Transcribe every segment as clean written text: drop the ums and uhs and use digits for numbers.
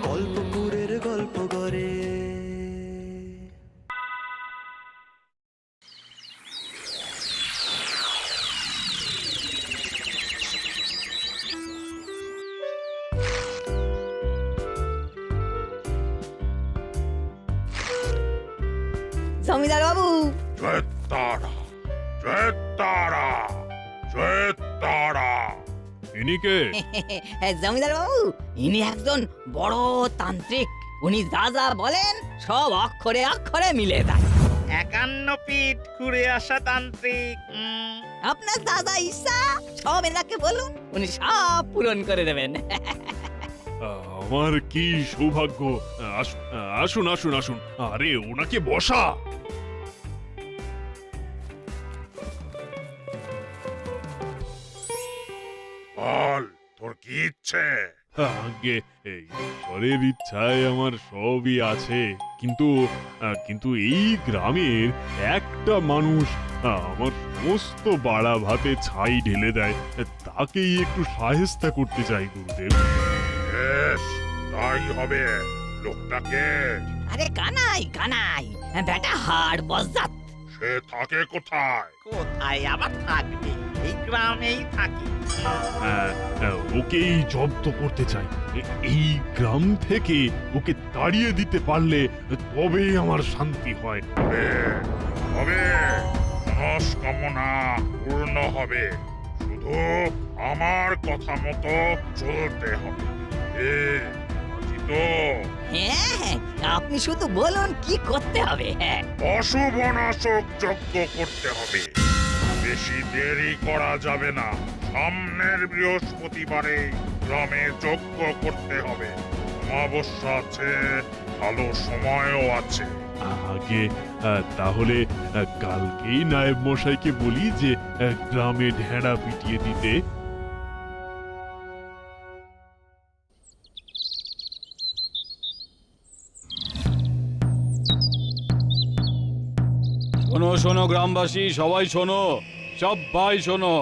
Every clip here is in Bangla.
গল্পপুরের গল্প করে। জমিদার বাবু, জয়তারা, জয়তারা, জয়তারা। ইনি কে? জমিদার বাবু ইনি একজন বড় তান্ত্রিক। উনি যা যা বলেন সব অক্ষরে অক্ষরে মিলে যায়। 51 ফিট ঘুরে আসা তান্ত্রিক। আপনার যা যা ইচ্ছা সব এনাকে বলুন, উনি সব পূরণ করে দেবেন। আমার কি সৌভাগ্য। আসুন আসুন আসুন। আরে ওনাকে বসা। বল, তোর কি ইচ্ছে? আগে এই ঈশ্বরের ইচ্ছায় আমার সবই আছে, কিন্তু কিন্তু এই গ্রামের একটা মানুষ আমার সমস্ত বাড়া ভাতে ছাই ঢেলে দেয়, তাকেই একটু সাহেস্তা করতে চাই গুরুদেব। বেশ, তাই হবে। লোকটাকে? আরে কানাই কানাই, বেটা হাড় বজ্জাত। সে থাকে কোথায়? কোথায় আবার থাকবে? এই গ্রামেই থাকি। ওকেই জব্দ করতে চাই। এই গ্রাম থেকে ওকে তাড়িয়ে দিতে পারলে তবেই আমার শান্তি হয়। হবে, মনস্কামনা পূর্ণ হবে। শুধু আমার কথা মতো চলতে হবে। তো হ্যাঁ হ্যাঁ, আপনি শুধু বলুন কি করতে হবে। হ্যাঁ, অশুভ নাশক যজ্ঞ করতে হবে। বেশি দেরি করা যাবে না। সামনের বৃহস্পতিবারে গ্রামে যজ্ঞ করতে হবে। অমাবস্যা আছে, ভালো সময়ও আছে। আগে তাহলে কালকেই নায়েব মশাইকে বলি যে গ্রামে ঢেড়া পিটিয়ে দিতে। শোনো শোনো গ্রামবাসী, সবাই শোনো, সবাই শোনো।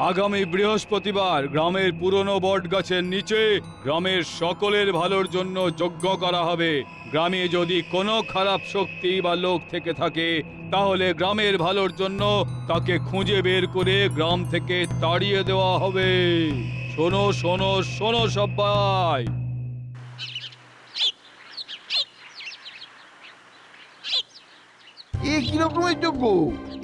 আগামী বৃহস্পতিবার গ্রামের পুরনো বট গাছের নিচে গ্রামের সকলের ভালোর জন্য যজ্ঞ করা হবে। গ্রামে যদি কোনো খারাপ শক্তি বা লোক থেকে থাকে তাহলে গ্রামের ভালোর জন্য তাকে খুঁজে বের করে গ্রাম থেকে তাড়িয়ে দেওয়া হবে। শোনো শোনো শোনো সবাই। এ কিরকমের যোগ্য?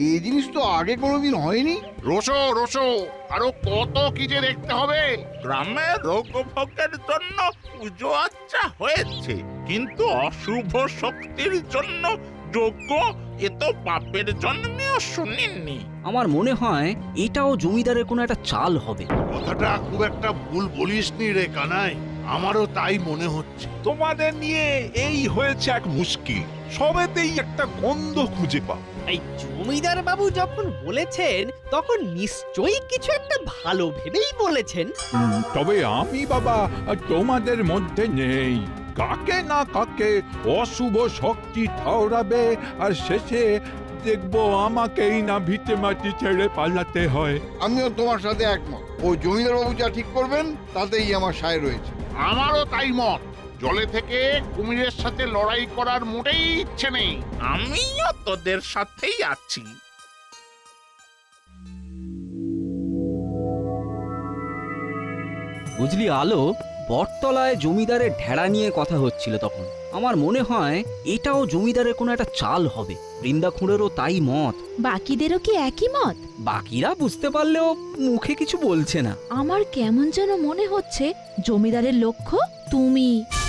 এই জিনিস তো আগে কোনোদিন হয়নি। রোসো রোসো, আরো কত কি যে দেখতে হবে। গ্রামের রোগ ভোগের জন্য পুজো আচ্ছা হয়েছে, কিন্তু অশুভ শক্তির জন্য যজ্ঞ, এ তো পাপের জন্মেও শুনিনি। আমার মনে হয় এটাও জমিদারের কোনো একটা চাল হবে। কথাটা খুব একটা ভুল বলিসনি রে কানাই, আমারও তাই মনে হচ্ছে। তোমাদের নিয়ে এই হয়েছে এক মুশকিল, সবেতেই একটা গন্ধ খুঁজে পাও। এই জমিদার বাবু যখন বলেছেন তখন নিশ্চয়ই কিছু একটা ভালো ভেবেই বলেছেন। তবে আমি বাবা তোমাদের মধ্যে নেই। কাকে না কাকে অশুভ শক্তি ঠাউরাবে, আর শেষে দেখবো আমাকেই না ভিটে মাটি ছেড়ে পালাতে হয়। আমিও তোমার সাথে একমত। ও জমিদার বাবু যা ঠিক করবেন তাতেই আমার সায় রয়েছে। আমারও তাই মত। জলে থেকে কুমিরের সাথে লড়াই করার মোটেই ইচ্ছে নেই। আমিও তোদের সাথেই আছি। বুঝলি আলো, বটতলায় জমিদারের ঢেড়া নিয়ে কথা হচ্ছিল তখন। আমার মনে হয় এটাও জমিদারের কোনো একটা চাল হবে। বৃন্দা খুঁড়েরও তাই মত। বাকিদেরও কি একই মত? বাকিরা বুঝতে পারলেও মুখে কিছু বলছে না। আমার কেমন যেন মনে হচ্ছে জমিদারের লক্ষ্য তুমি।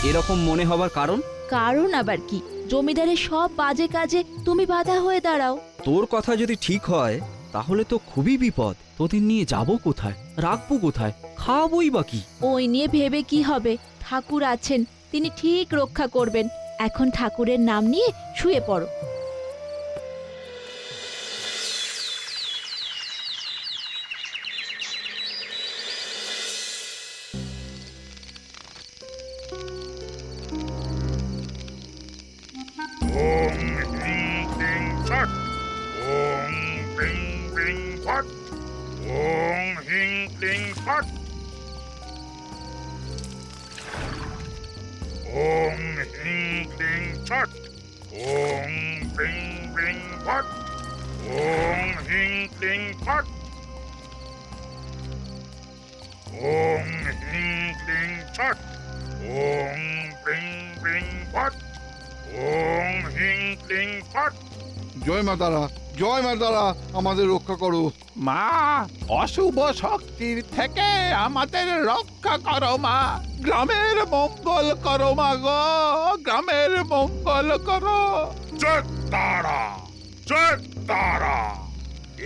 এরকম মনে হবার কারণ? কারণ আবার কি, জমিদারের সব বাজে কাজে তুমি বাধা হয়ে দাঁড়াও। তোর কথা যদি ঠিক হয় তাহলে তো খুবই বিপদ। তোদের নিয়ে যাব কোথায়, রাখবো কোথায়, খাওয়াবই বা কি? ওই নিয়ে ভেবে কি হবে? ঠাকুর আছেন, তিনি ঠিক রক্ষা করবেন। এখন ঠাকুরের নাম নিয়ে শুয়ে পড়ো। ওম হিং ক্লিং ফট, ওম ক্লিং ক্লিং ফট, ওম হিং ক্লিং ফট। ফট ওং হিং ক্লিং ফট ওং হিং ক্লিং ফট ওং ব্রিং ব্রিং ফট ওং হিং ক্লিং ফট। জয় মা তারা, জয় মা তারা, আমাদের রক্ষা করো। মা, অশুভ শক্তির থেকে আমাদের রক্ষা করো মা। গ্রামের মঙ্গল করো মা গো, গ্রামের মঙ্গল করো। জয় তারা, জয় তারা।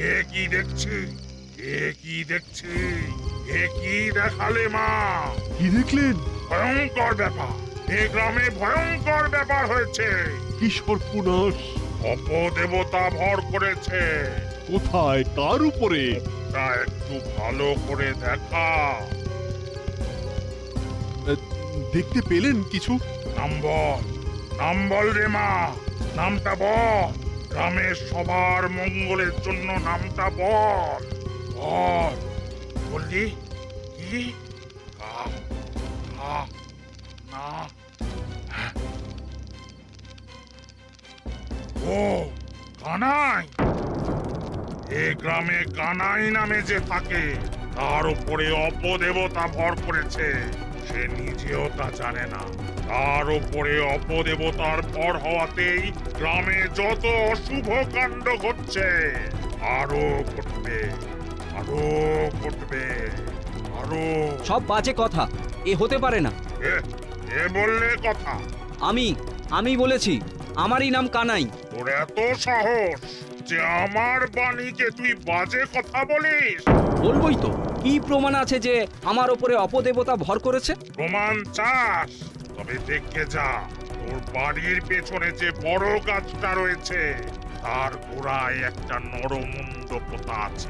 এ কি দেখছি, এ কি দেখছি, এ কি দেখালে মা? কি দেখলেন? ভয়ঙ্কর ব্যাপার, এই গ্রামে ভয়ঙ্কর ব্যাপার হয়েছে। কি সর্বনাশ! অপদেবতা ভর করেছে। কোথায়, কার উপরে? তা একটু ভালো করে দেখা। দেখতে পেলেন কিছু? নাম বল, নাম বল রে মা, নামটা বল। গ্রামের সবার মঙ্গলের জন্য নামটা বল, বল। বললি কি? না, হ্যাঁ। ও কানাই। এ গ্রামে কানাই নামে যে থাকে, তার উপরে অপদেবতা ভর করেছে। সে নিজেও তা জানে না। তার উপরে অপদেবতার ভর হওয়াতেই গ্রামে যত অশুভ কাণ্ড ঘটছে, আরো ঘটবে, আরো ঘটবে, আরো। সব বাজে কথা, এ হতে পারে না। এ বললে কথা? আমি বলেছি, আমারই নাম কানাই। তোর এত সাহস যে আমার বাণীকে তুই বাজে কথা বলিস? বলবোই তো, কি প্রমাণ আছে যে আমার ওপরে অপদেবতা ভর করেছে? প্রমাণ চাস? তবে দেখে যা, তোর বাড়ির পেছনে যে বড় গাছটা রয়েছে, তার গোড়ায় একটা নরমুণ্ড পোতা আছে।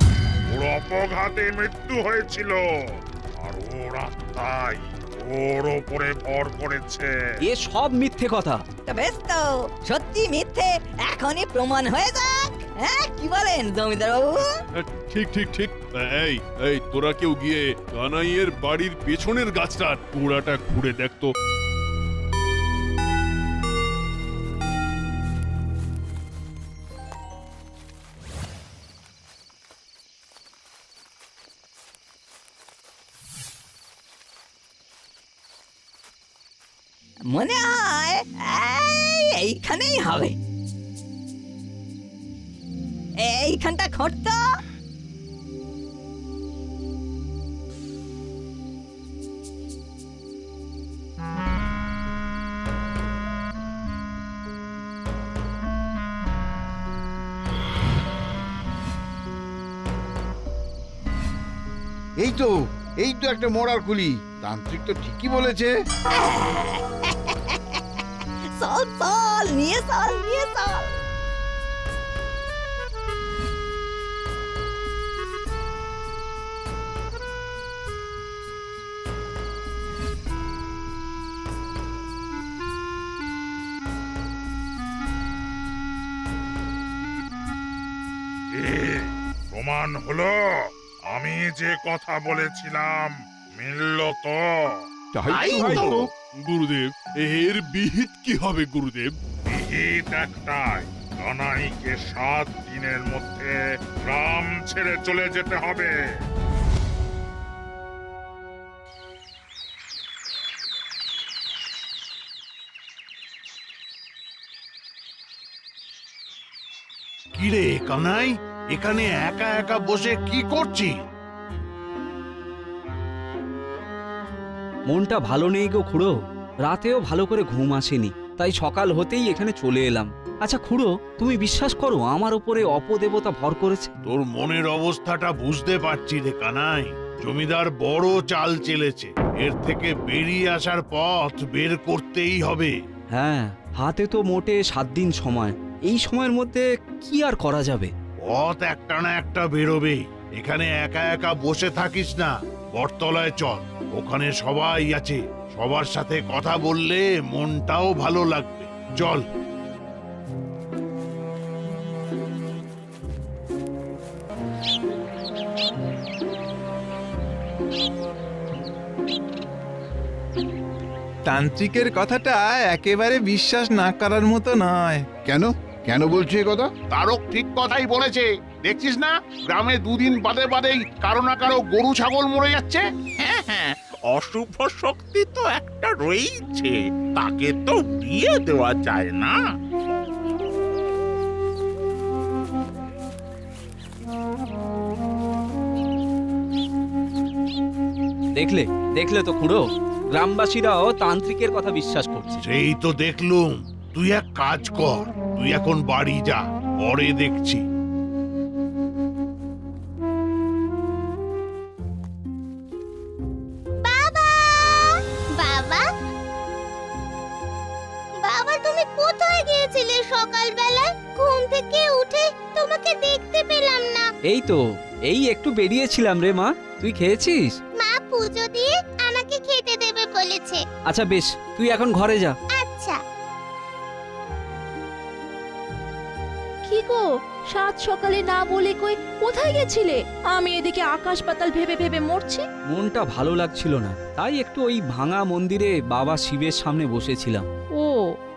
ওর অপঘাতে মৃত্যু হয়েছিল, আর ওর আত্মাই ওর ওপরে ভর করেছে। এ সব মিথ্যে কথা। তা বেশ তো, সত্যি মিথ্যে এখনই প্রমাণ হয়ে যাক। হ্যাঁ, কি বলেন জমিদার বাবু? ঠিক ঠিক ঠিক। এই এই তোরা কেউ গিয়ে কানাইয়ের বাড়ির পেছনের গাছটার গোড়াটা ঘুরে দেখতো। মনে হয় এইখানেই হবে। এইখানটা খটতো। এই তো, এই তো একটা মরার খুলি। তান্ত্রিক তো ঠিকই বলেছে। চল চল, নিয়ে চল, নিয়ে চল। প্রমাণ হলো? আমি যে কথা বলেছিলাম মিলল তো? তাই তো। গুরুদেব, এর বিহিত কি হবে গুরুদেব? বিহিত একটাই, কানাইকে 7 দিনের মধ্যে গ্রাম ছেড়ে চলে যেতে হবে। কিরে কানাই, এখানে একা একা বসে কি করছি? মনটা ভালো নেই গো খুড়ো, রাতেও ভালো করে ঘুম আসেনি, তাই সকাল হতেই এখানে চলে এলাম। আচ্ছা খুড়ো, তুমি বিশ্বাস করো আমার উপরে অপদেবতা ভর করেছে? তোর মনের অবস্থাটা বুঝতে পারছি রে কানাই। জমিদার বড় চাল চেলেছে, এর থেকে বেরিয়ে আসার পথ বের করতেই হবে। হ্যাঁ, হাতে তো মোটে 7 দিন সময়। এই সময়ের মধ্যে কি আর করা যাবে? পথ একটা না একটা বেরোবেই। এখানে একা একা বসে থাকিস না, বটতলায় চল। ওখানে সবাই আছে, সবার সাথে কথা বললে মনটাও ভালো লাগবে। চল। তান্ত্রিকের কথাটা একেবারে বিশ্বাস না করার মতো নয়। কেন, কেন বলছো এ কথা? তারক ঠিক কথাই বলেছে। দেখছিস না, গ্রামে দুদিন বাদে বাদেই কারো না কারো গরু ছাগল মরে যাচ্ছে। হ্যাঁ হ্যাঁ, অশুভ শক্তি তো একটা রয়েছে, তাকে তো দিয়ে দেওয়া যায় না। দেখলে দেখলে তো খুড়ো, গ্রামবাসীরাও তান্ত্রিকের কথা বিশ্বাস করছে। সেই তো দেখলুম। তুই এক কাজ কর, তুই এখন বাড়ি যা, পরে দেখছি। বাবা, বাবা, বাবা, তুমি কোথায় গিয়েছিলে সকালবেলা? ঘুম থেকে উঠে তোমাকে দেখতে পেলাম না। এই একটু বেরিয়েছিলাম রে মা। তুই খেয়েছিস? মা পুজো দিয়ে আমাকে খেতে দেবে বলেছে। আচ্ছা বেশ, তুই এখন ঘরে যা। আচ্ছা। কি গো, সাত সকালে না বলে কই কোথায় গেছিলে? আমি এদিকে আকাশ পাতাল ভেবে ভেবে মরছি। মনটা ভালো লাগছিল না, তাই একটু ওই ভাঙা মন্দিরে বাবা শিবের সামনে বসেছিলাম। ও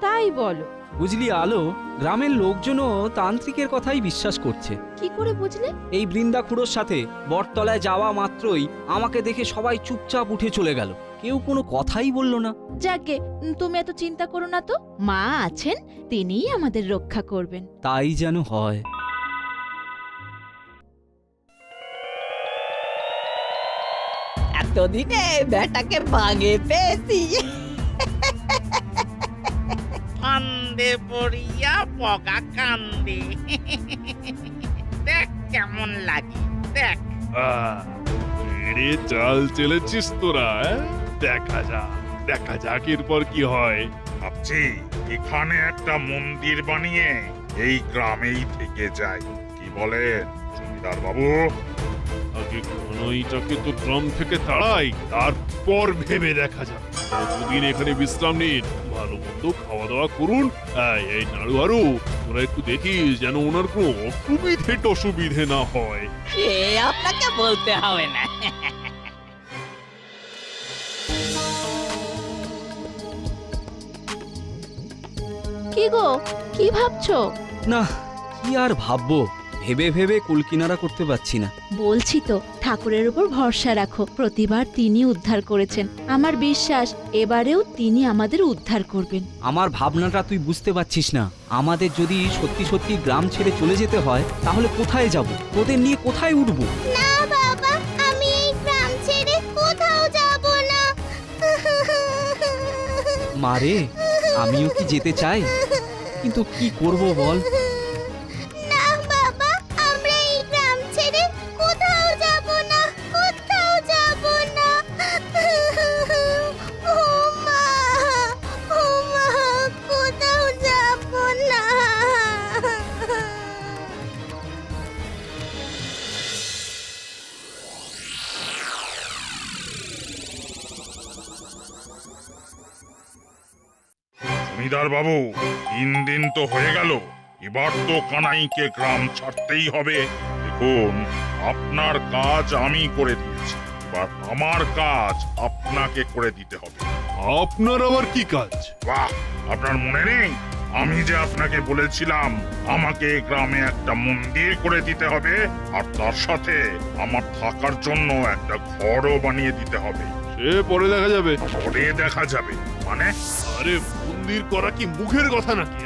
তাই বলো? বুঝলি আলো, গ্রামের লোকজনও তান্ত্রিকের কথাই বিশ্বাস করছে। কি করে বুঝলে? এই বৃন্দা খুড়োর সাথে বটতলায় যাওয়া মাত্রই আমাকে দেখে সবাই চুপচাপ উঠে চলে গেল, কেউ কোনো কথাই বলল না। যাকে, তুমি এত চিন্তা করো না তো, মা আছেন, তিনিই আমাদের রক্ষা করবেন। তাই যেন হয়। এতদিনে বেটাকে বাগে পেয়েছি। ফান্দে পড়িয়া বগা কান্দে। দেখ কেমন লাগে, দেখ। এরে চাল চেলেছিস তোরা, দেখা যাক এরপর কি হয়। ভাবছি এখানে একটা মন্দির বানিয়ে এই গ্রামেই থেকে যাই, কি বলেন জমিদার বাবু? আগে কানাইটাকে তো গ্রাম থেকে তাড়াই, তারপর ভেবে দেখা যাক। দুদিন এখানে বিশ্রাম নিন, ভালো মন্দ খাওয়া দাওয়া করুন। এই নাড়ু আরু, তোরা একটু দেখিস যেন ওনার কোনো অসুবিধে না হয়। সে আপনাকে বলতে হবে না। কি গো, কি ভাবছো? না, কি আর ভাববো, ভেবে ভেবে কুলকিনারা করতে পারছি না। বলছি তো, ঠাকুরের উপর ভরসা রাখো, প্রতিবার তিনি উদ্ধার করেছেন। আমার বিশ্বাস এবারেও তিনি আমাদের উদ্ধার করবেন। আমার ভাবনাটা তুই বুঝতে পারছিস না। আমাদের যদি সত্যি সত্যি গ্রাম ছেড়ে চলে যেতে হয়, তাহলে কোথায় যাব? তোদের নিয়ে কোথায় উঠবো? না বাবা, আমি এই গ্রাম ছেড়ে কোথাও যাব না। মারে, আমিও কি যেতে চাই, কিন্তু কি করব বল? না বাবা, আমরা এই গ্রাম ছেড়ে কোথাও যাব না, কোথাও যাব না। ও মা, কোথাও যাব না। জমিদার বাবু, 3 দিন তো হয়ে গেল, এবার তো কানাইকে গ্রাম ছাড়তেই হবে। দেখুন, আপনার কাজ আমি করে দিয়েছি, এবার আমার কাজ আপনাকে করে দিতে হবে। আপনার আবার কি কাজ? বাহ, আপনার মনে নেই আমি যে আপনাকে বলেছিলাম আমাকে গ্রামে একটা মন্দির করে দিতে হবে, আর তার সাথে আমার থাকার জন্য একটা ঘরও বানিয়ে দিতে হবে। সে পরে দেখা যাবে। পরে দেখা যাবে মানে? আরে মন্দির করা কি মুখের কথা নাকি?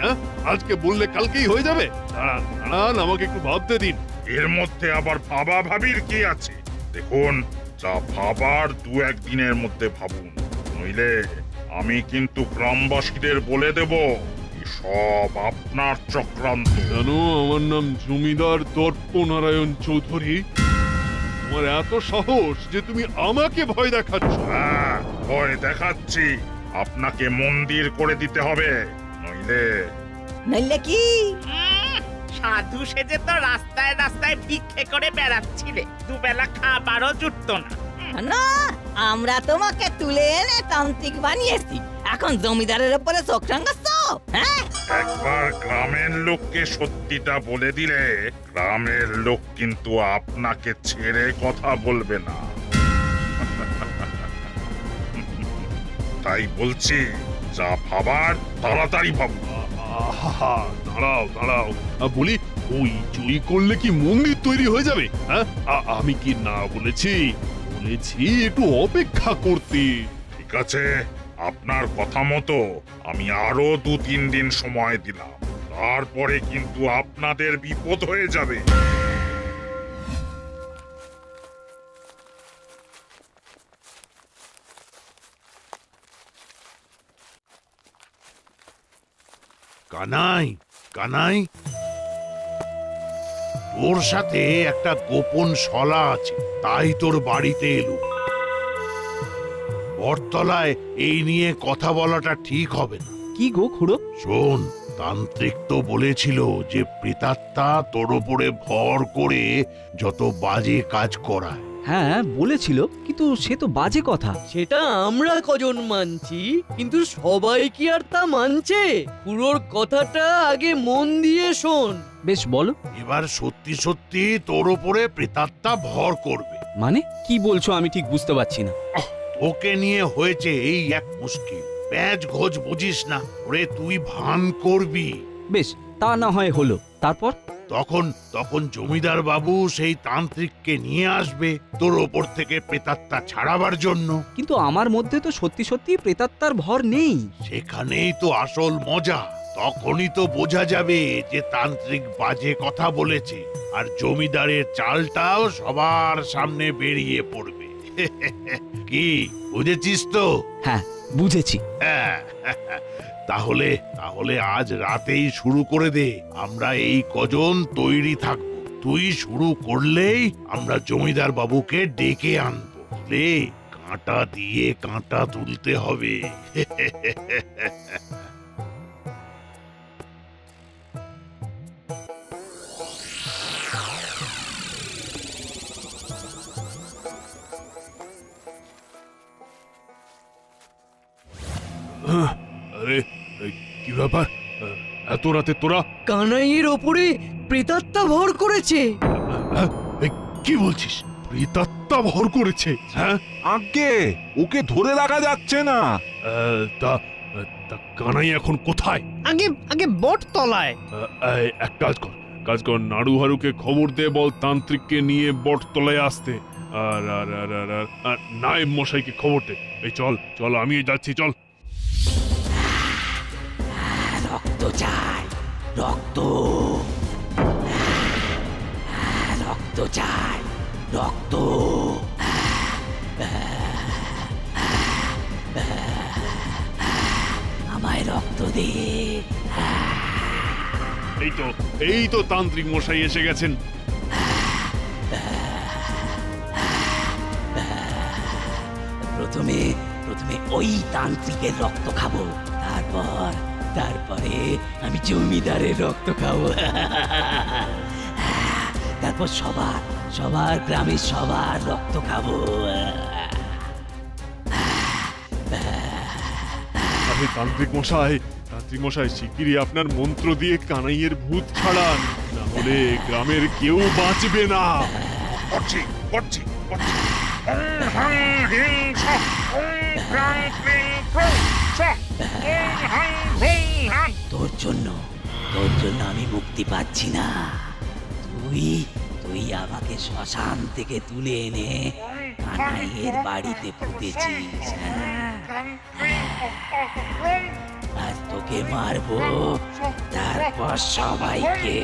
আজকে বললে কালকেই হয়ে যাবে? দাঁড়ান, আমাকে একটু ভাবতে দিন। এর মধ্যে আবার ভাবা ভাবির কি আছে? দেখুন, যা ভাবার 2-1 দিনের মধ্যে ভাবুন, নইলে আমি কিন্তু গ্রামবাসীদের বলে দেব সব আপনার চক্রান্ত। জানো, আমার নাম জমিদার দর্পনারায়ণ চৌধুরী। তোমার এত সাহস যে তুমি আমাকে ভয় দেখাচ্ছ? হ্যাঁ, ভয় দেখাচ্ছি। আপনাকে মন্দির করে দিতে হবে, নইলে কি? সাধু সেজে তো রাস্তায় রাস্তায় ভিক্ষে করে বেড়াচ্ছিলে, দুবেলা খাবারও জুটতো না। না, আমরা তোমাকে তুলে এনে তান্ত্রিক বানিয়েছি, এখন জমিদারের উপরে চোখ রাঙাচ্ছ? হ্যাঁ, একবার গ্রামের লোককে সত্যিটা বলে দিলে গ্রামের লোক কিন্তু আপনাকে ছেড়ে কথা বলবে না। তাই বলছি, যা ভাবার তাড়াতাড়ি ভাবুন। আহা, দাঁড়াও দাঁড়াও, বলি ওই চুরি করলে কি মন্দির তৈরি হয়ে যাবে? হ্যাঁ, আমি কি না বলেছি? বলেছি একটু অপেক্ষা করতে। ঠিক আছে, আপনার কথা মতো আমি আরো 2-3 দিন সময় দিলাম, তারপরে কিন্তু আপনাদের বিপদ হয়ে যাবে। কানাই, কানাই, তোর সাথে একটা গোপন শলা আছে, তাই তোর বাড়িতে এলো। বটতলায় এই নিয়ে কথা বলাটা ঠিক হবে না। কি গো খুড়ো? শোন, তান্ত্রিক তো বলেছিল যে প্রেতাত্মা তোর উপরে ভর করে যত বাজে কাজ করায়। হ্যাঁ বলেছিল, কিন্তু সে তো বাজে কথা। সেটা আমরা কজন মানছি, কিন্তু সবাই কি আর তা মানছে? পুরোর কথাটা আগে মন দিয়ে শোন। বেশ বলো। এবার সত্যি সত্যি তোর উপরে প্রেতাত্মা ভর করবে। মানে কি বলছো আমি ঠিক বুঝতে পারছি না। ওকে নিয়ে হয়েছে এই এক মুশকিল। প্যাঁচ ঘোজ বুঝিস না, ওরে তুই ভান করবি। বেশ, তা না হয় হলো, তারপর? তখন তখন জমিদার বাবু সেই তান্ত্রিককে নিয়ে আসবে তোর ওপর থেকে প্রেতাত্মা ছাড়াবার জন্য। কিন্তু আমার মধ্যে তো সত্যি সত্যি প্রেতাত্মার ভর নেই। সেখানেই তো আসল মজা। তখনই তো বোঝা যাবে যে তান্ত্রিক বাজে কথা বলেছে, আর জমিদারের চালটাও সবার সামনে বেরিয়ে পড়বে। কি বুঝেছিস তো? হ্যাঁ বুঝেছি। হ্যাঁ, তাহলে তাহলে আজ রাতেই শুরু করে দে। আমরা এই কজন তৈরি থাকবো। তুই শুরু করলেই আমরা জমিদার বাবুকে ডেকে আনবো। রে, কাঁটা দিয়ে কাঁটা তুলতে হবে। আরে, কি ব্যাপার? এত রাতে তোরা? কানাইয়ের ওপরে প্রেতাত্মা ভর করেছে। কি বলছিস? প্রেতাত্মা ভর করেছে? হ্যাঁ, আগে ওকে ধরে রাখা যাচ্ছে না। তা তা কানাই এখন কোথায়? আগে আগে বটতলায়। এক কাজ কর, নাড়ু হারুকে খবর দে, বল তান্ত্রিককে নিয়ে বটতলায় আসতে। আর আর আর আর আর নায়েব মশাইকে খবর দে। এই চল চল, আমিও যাচ্ছি, চল। রক্ত চাই, রক্ত, রক্ত চাই, রক্ত। আমায় রক্ত দে। এই তো তান্ত্রিক মশাই এসে গেছেন। প্রথমে ওই তান্ত্রিকের রক্ত খাবো, তারপরে আমি জমিদারের রক্ত খাবো। তারপর সবার গ্রামের সবার রক্ত খাবো। তান্ত্রিক মশাই শিগগিরই আপনার মন্ত্র দিয়ে কানাইয়ের ভূত ছাড়ান, না হলে গ্রামের কেউ বাঁচবে না। করছি করছি করছি। ওং হাং হিং স, ওং ক্রাং ক্রিং ক্রং স, ওং হাং হুং হাং। তোর জন্য আমি মুক্তি পাচ্ছি না। তুই আমাকে শ্মশান থেকে তুলে এনে কানাইয়ের বাড়িতে পুঁতেছিস। আর তোকে মারবো, তারপর সবাইকে।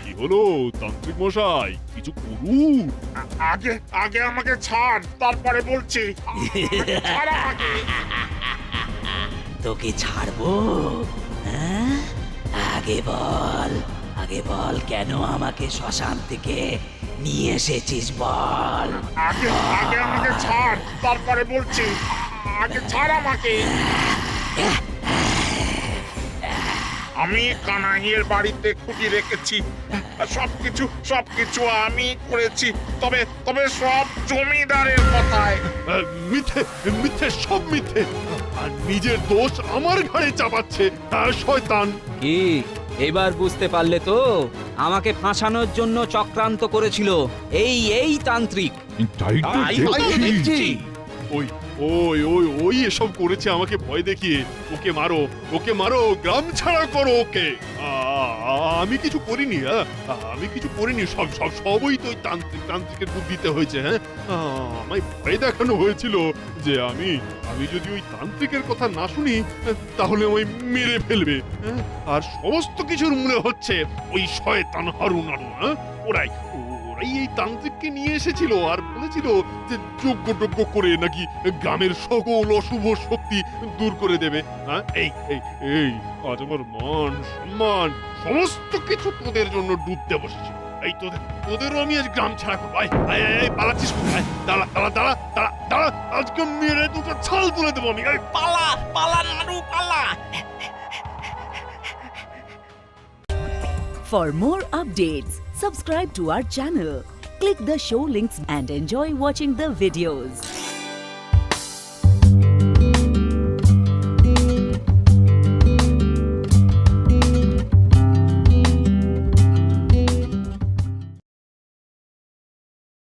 কি হলো তান্ত্রিক মশাই, কিছু করুন। আগে আমাকে ছাড়, তারপরে বলছি। ছাড় আমাকে। তোকে ছাড়বো? হ্যাঁ, আগে বল কেন আমাকে শ্মশান থেকে নিয়ে এসেছিস, বল। আগে আমাকে ছাড়, তারপরে বলছি। আগে ছাড় আমাকে। আমি কানাইয়ের বাড়িতে খুঁটি রেখেছি, সবকিছু আমি করেছি। তবে সব জমিদারের কথায়। মিথ্যে, সব মিথ্যে। আর নিজের দোষ আমার ঘাড়ে চাপাচ্ছে শয়তান। কি এবার বুঝতে পারলে তো? আমাকে ফাঁসানোর জন্য চক্রান্ত করেছিল এই তান্ত্রিক। তাই তো দেখছি। ওই ওই ওই এসব করেছে আমাকে ভয় দেখিয়ে। ওকে মারো, গ্রাম ছাড়া করো ওকে। আমি কিছু করিনি, আমি কিছু করিনি, সবই তো ওই তান্ত্রিকের বুদ্ধিতে হয়েছে। হ্যাঁ, আমায় ভয় দেখানো হয়েছিল যে আমি যদি ওই তান্ত্রিকের কথা না শুনি তাহলে আমায় মেরে ফেলবে। হ্যাঁ, আর সমস্ত কিছুর মূলে হচ্ছে ওই শয়তান হারুন। হ্যাঁ, ওরাই এই তান্ত্রিককে নিয়ে এসেছিল আর বলেছিল যে যজ্ঞ করে নাকি গ্রামের সকল অশুভ শক্তি দূর করে দেবে। হ্যাঁ, এই আজ আমার মান সম্মান সমস্ত কিছু তোদের জন্য ডুবতে বসেছিল। এই তোদেরও আমি আজ গ্রাম ছাড়া করবো। পালাচ্ছিস কোথায়? দাঁড়া, আজকে মেরে দুটো ছাল তুলে দেবো আমি। পালা নাড়ু পালা। For more updates, subscribe to our channel, click the show links and enjoy watching the videos.